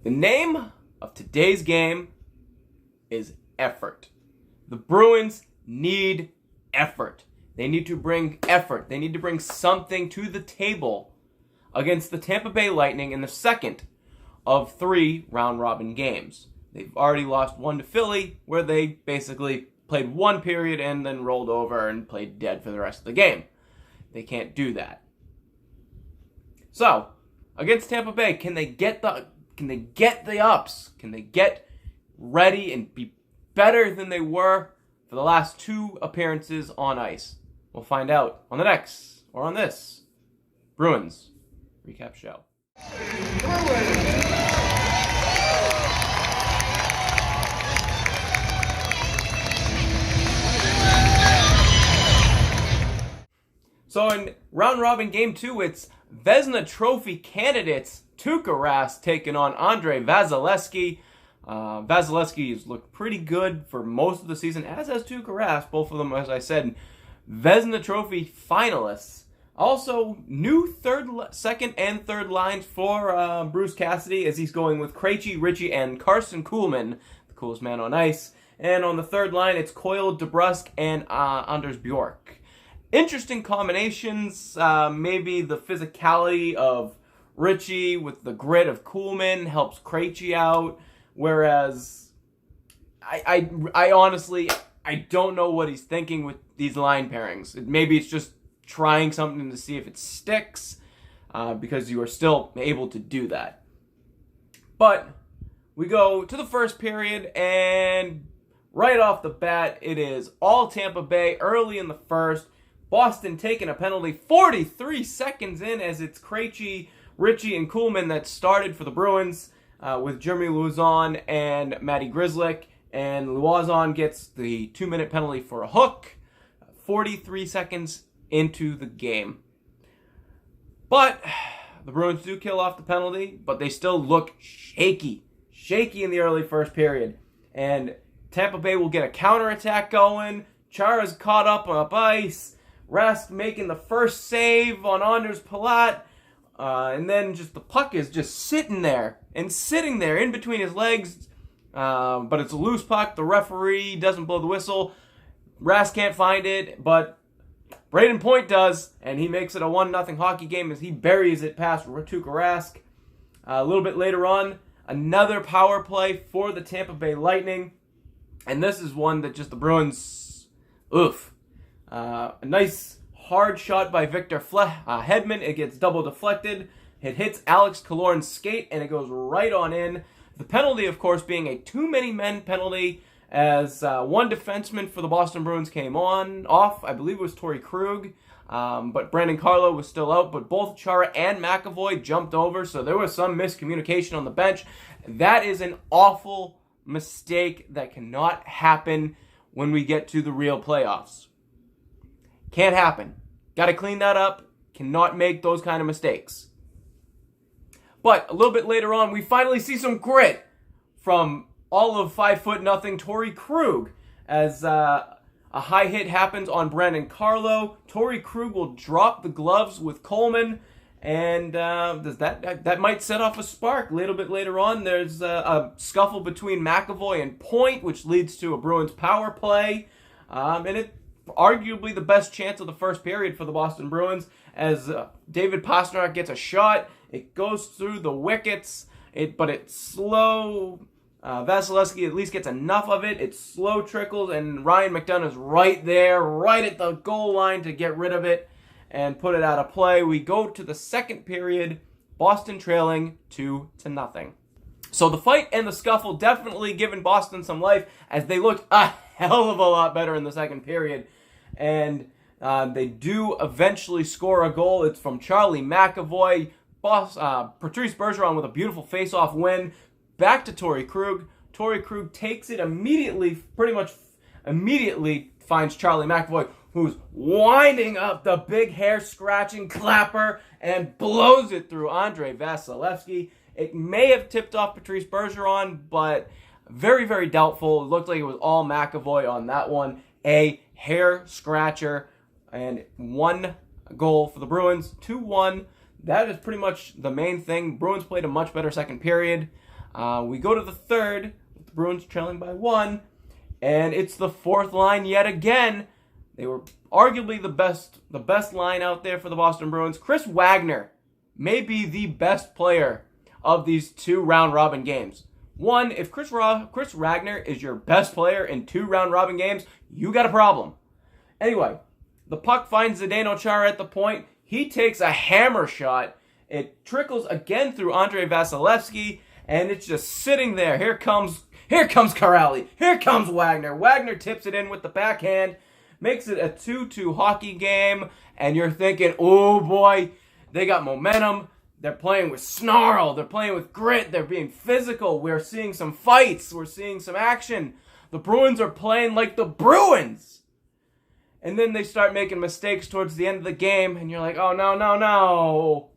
The name of today's game is effort. The Bruins need effort. They need to bring effort. They need to bring something to the table against the Tampa Bay Lightning in the second of 3 round-robin games. They've already lost one to Philly, where they basically played one period and then rolled over and played dead for the rest of the game. They can't do that. So, against Tampa Bay, can they get the ups? Can they get ready and be better than they were for the last 2 appearances on ice? We'll find out on the next, or on this, Bruins Recap Show. So in round-robin game 2, it's Vezina Trophy candidates Tuukka Rask taking on Andrei Vasilevskiy. Vasilevskiy has looked pretty good for most of the season, as has Tuukka Rask. Both of them, as I said, Vezina Trophy finalists. Also, new second and third lines for Bruce Cassidy, as he's going with Krejci, Ritchie, and Carson Kuhlman, the coolest man on ice. And on the third line, it's Coyle, DeBrusk, and Anders Bjork. Interesting combinations. Maybe the physicality of Ritchie with the grit of Kuhlman helps Krejci out, whereas I honestly don't know what he's thinking with these line pairings. Maybe it's just trying something to see if it sticks, because you are still able to do that. But we go to the first period, and right off the bat, it is all Tampa Bay early in the first. Boston taking a penalty 43 seconds in, as it's Krejci, Ritchie, and Kuhlman that started for the Bruins, with Jeremy Lauzon and Matty Grzelcyk. And Lauzon gets the 2-minute penalty for a hook 43 seconds into the game. But the Bruins do kill off the penalty, but they still look shaky in the early first period. And Tampa Bay will get a counterattack going. Chara's caught up ice. Rask making the first save on Anders Palat. And then just the puck is just sitting there in between his legs. But it's a loose puck. The referee doesn't blow the whistle. Rask can't find it, but Braden Point does, and he makes it a 1-0 hockey game as he buries it past Tuukka Rask. A little bit later on, another power play for the Tampa Bay Lightning. And this is one that just the Bruins, a nice hard shot by Victor Hedman. It gets double deflected. It hits Alex Killorn's skate, and it goes right on in. The penalty, of course, being a too-many-men penalty, as one defenseman for the Boston Bruins came off. I believe it was Torrey Krug, but Brandon Carlo was still out. But both Chara and McAvoy jumped over, so there was some miscommunication on the bench. That is an awful mistake that cannot happen when we get to the real playoffs. Can't happen. Got to clean that up. Cannot make those kind of mistakes. But a little bit later on, we finally see some grit from all of 5'0" Torrey Krug, as a high hit happens on Brandon Carlo. Torrey Krug will drop the gloves with Coleman, and that might set off a spark. A little bit later on, there's a scuffle between McAvoy and Point, which leads to a Bruins power play, and it arguably the best chance of the first period for the Boston Bruins, as David Pastrnak gets a shot. It goes through the wickets, but it's slow. Vasilevskiy at least gets enough of it. It's slow trickles, and Ryan McDonough is right there, right at the goal line to get rid of it and put it out of play. We go to the second period, Boston trailing 2-0. So the fight and the scuffle definitely given Boston some life, as they looked a hell of a lot better in the second period. And they do eventually score a goal. It's from Charlie McAvoy. Patrice Bergeron with a beautiful face-off win. Back to Torrey Krug. Torrey Krug takes it pretty much immediately finds Charlie McAvoy, who's winding up the big hair-scratching clapper and blows it through Andrei Vasilevskiy. It may have tipped off Patrice Bergeron, but very, very doubtful. It looked like it was all McAvoy on that one. A hair-scratcher, and 1 goal for the Bruins, 2-1. That is pretty much the main thing. Bruins played a much better second period. We go to the third, with the Bruins trailing by 1, and it's the fourth line yet again. They were arguably the best line out there for the Boston Bruins. Chris Wagner may be the best player of these 2 round-robin games. One, if Chris Wagner is your best player in 2 round-robin games, you got a problem. Anyway, the puck finds Zdeno Chara at the point. He takes a hammer shot. It trickles again through Andrei Vasilevskiy, and it's just sitting there. Here comes Kuraly. Here comes Wagner. Wagner tips it in with the backhand, makes it a 2-2 hockey game, and you're thinking, oh boy, they got momentum. They're playing with snarl. They're playing with grit. They're being physical. We're seeing some fights. We're seeing some action. The Bruins are playing like the Bruins. And then they start making mistakes towards the end of the game, and you're like, oh, no.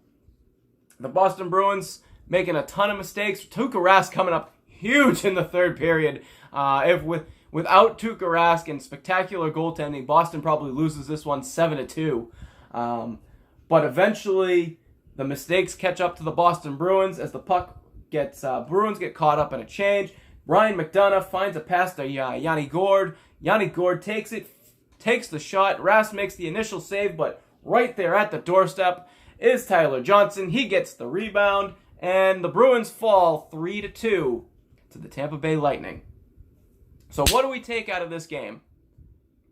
The Boston Bruins making a ton of mistakes. Tuukka Rask coming up huge in the third period. Without Tuukka Rask and spectacular goaltending, Boston probably loses this one 7-2. But eventually, the mistakes catch up to the Boston Bruins as the puck Bruins get caught up in a change. Ryan McDonough finds a pass to Yanni Gourde. Yanni Gourde takes the shot. Rask makes the initial save, but right there at the doorstep is Tyler Johnson. He gets the rebound, and the Bruins fall 3-2 to the Tampa Bay Lightning. So what do we take out of this game?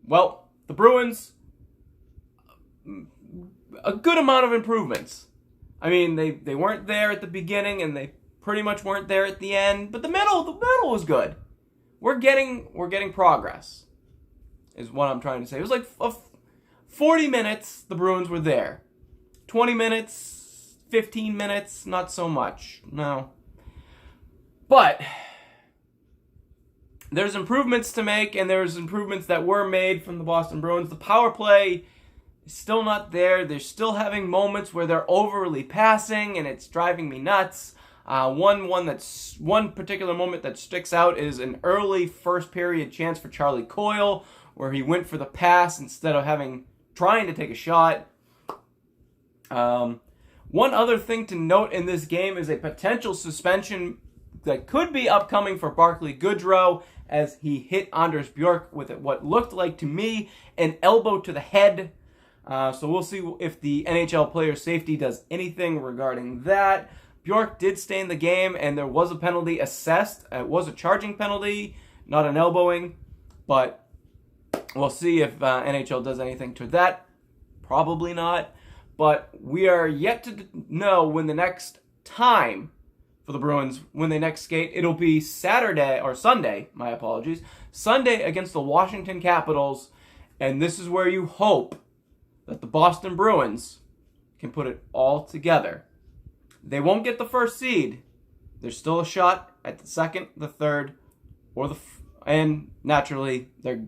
Well, the Bruins, a good amount of improvements. I mean, they weren't there at the beginning, and they pretty much weren't there at the end, but the middle was good. We're getting progress, is what I'm trying to say. It was like 40 minutes, the Bruins were there. 20 minutes, 15 minutes, not so much. No. But there's improvements to make, and there's improvements that were made from the Boston Bruins. The power play is still not there. They're still having moments where they're overly passing, and it's driving me nuts. One particular moment that sticks out is an early first period chance for Charlie Coyle, where he went for the pass instead of trying to take a shot. One other thing to note in this game is a potential suspension that could be upcoming for Barclay Goodrow, as he hit Anders Bjork with what looked like to me an elbow to the head. So we'll see if the NHL player safety does anything regarding that. Bjork did stay in the game, and there was a penalty assessed. It was a charging penalty, not an elbowing, but we'll see if NHL does anything to that. Probably not. But we are yet to know when the next time for the Bruins, when they next skate. It'll be Sunday, my apologies. Sunday against the Washington Capitals, and this is where you hope that the Boston Bruins can put it all together. They won't get the first seed. There's still a shot at the second, the third, and naturally, they're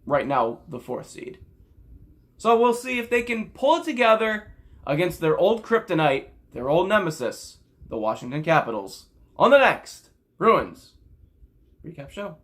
right now the fourth seed. So we'll see if they can pull it together against their old kryptonite, their old nemesis, the Washington Capitals, on the next Bruins Recap Show.